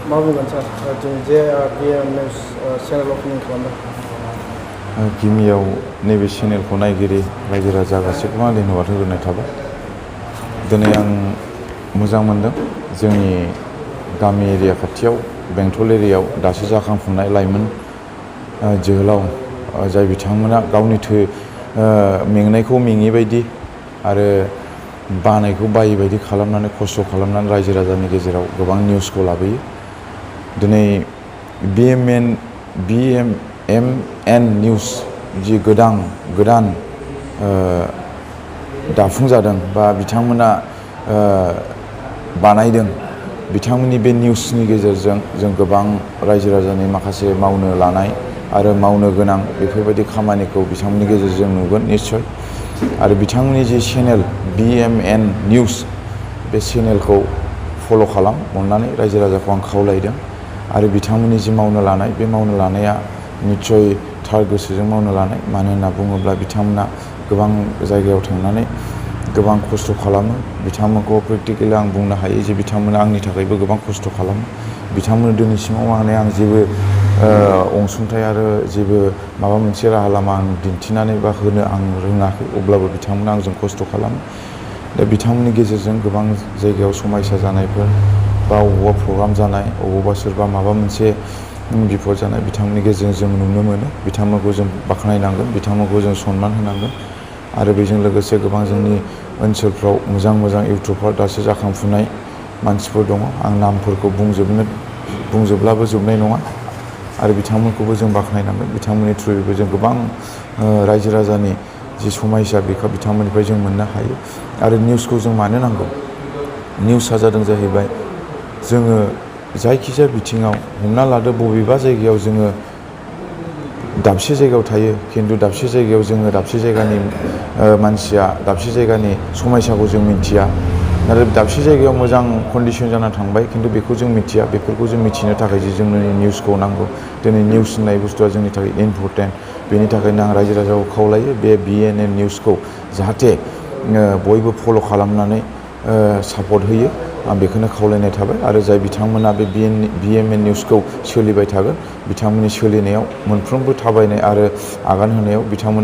मा बुंगोन सार दिनै जे BMN निउस चेनेल अपेनिं खालामदों? गिबियाव नैबे चेनेलखौ नायगिरि रायजो राजा गासैखौबो आं धन्यबाद होग्रोनाय थाबाय। दिनै आं मोजां मोनदों जोंनि गामि एरिया खाथियाव बेंटल एरियायाव दासो जाखांफुनाय लाइमोन जोहोलाव जाय बिथांमोना गावनि मेंनायखौ मेङि बायदि आरो बानायखौ बायि बायदि खालामनानै खस्थ' खालामनानै रायजो राजानि गेजेराव गोबां निउसखौ लाबोयो। दिनै BMN निउस जि गोदान दाफुंजादों बा बिथांमोना बानायदों, बिथांमोननि बे निउसनि गेजेरजों जों गोबां रायजो राजानि माखासे मावनो लानाय आरो मावनो गोनां बेफोरबायदि खामानिखौ बिथांमोननि गेजेरजों नुगोन निस्सय। आरो बिथांमोननि जि चेनेल BMN निउस, बे चेनेलखौ फल' खालाम अननानै रायजो राजाखौ आं खावलायदों। आरो बिथांमोननि जि मावनो लानाय, बे मावनो लानाया निस्सय थार गोसोजों मावनो लानाय। मानो होनना बुङोब्ला बिथांमोना गोबां जायगायाव थांनानै गोबां खस्थ' खालामो। बिथांमोनखौ प्रेक्टिकेलि आं बुंनो हायो जे बिथांमोना आंनि थाखायबो गोबां खस्थ' खालामो। बिथांमोन दिनैसिमाव माने आं जेबो अनसुंथाइ आरो जेबो माबा मोनसे राहा लामा आं दिन्थिनानै बा होनो आं रोङाखै, अब्लाबो बिथांमोना आंजों खस्थ' खालामो। दा बिथांमोननि गेजेरजों गोबां जायगायाव समायसा जानायफोर बा अबावबा प्रग्राम जानाय, अबावबा सोरबा माबा मोनसे बिपद जानाय, बिथांमोननि गेजेरजों जों नुनो मोनो। बिथांमोनखौ जों बाख्नायनांगोन, बिथांमोनखौ जों सनमान होनांगोन। आरो बेजों लोगोसे गोबां जोंनि ओनसोलफ्राव मोजां इउटुबार दासो जाखांफुनाय मानसिफोर दङ। आं नामफोरखौ बुंजोबब्लाबो जोबनाय नङा। आरो बिथांमोनखौबो जों बाख्नायनांगोन। बिथांमोननि थ्रुयैबो जों गोबां रायजो राजानि जि समयसा बेखौ बिथांमोननिफ्राय जों मोननो हायो। आरो निउसखौ जों मानो नांगौ? निउसआ जादों जाहैबाय जोङो जायखिजाया बिथिङाव, हमना लादो बबेबा जायगायाव जोङो दाबसे जायगायाव थायो, खिन्थु दाबसे जायगायाव जोङो दाबसे जायगानि मानसिया दाबसे जायगानि समयसाखौ जों मिथिया। आरो दाबसे जायगायाव मोजां कन्डिसन जाना थांबाय, खिन्थु बेखौ जों मिथिया। बेफोरखौ जों मिथिनो थाखाय जे जोंनो निउसखौ नांगौ। दिनै निउस होननाय बुस्थुआ जोंनि थाखाय इम्परटेन्ट। बेनि थाखायनो आं रायजो राजाखौ खावलायो बे BMN निउसखौ जाहाथे बयबो फल' खालामनानै सापर्ट होयो। आं बेखौनो खावलायनाय थाबाय। आरो जाय बिथांमोना बे BMN निउसखौ सोलिबाय थागोन, बिथांमोननि सोलिनायाव मोनफ्रोमबो थाबायनाय आरो आगान होनायाव बिथांमोना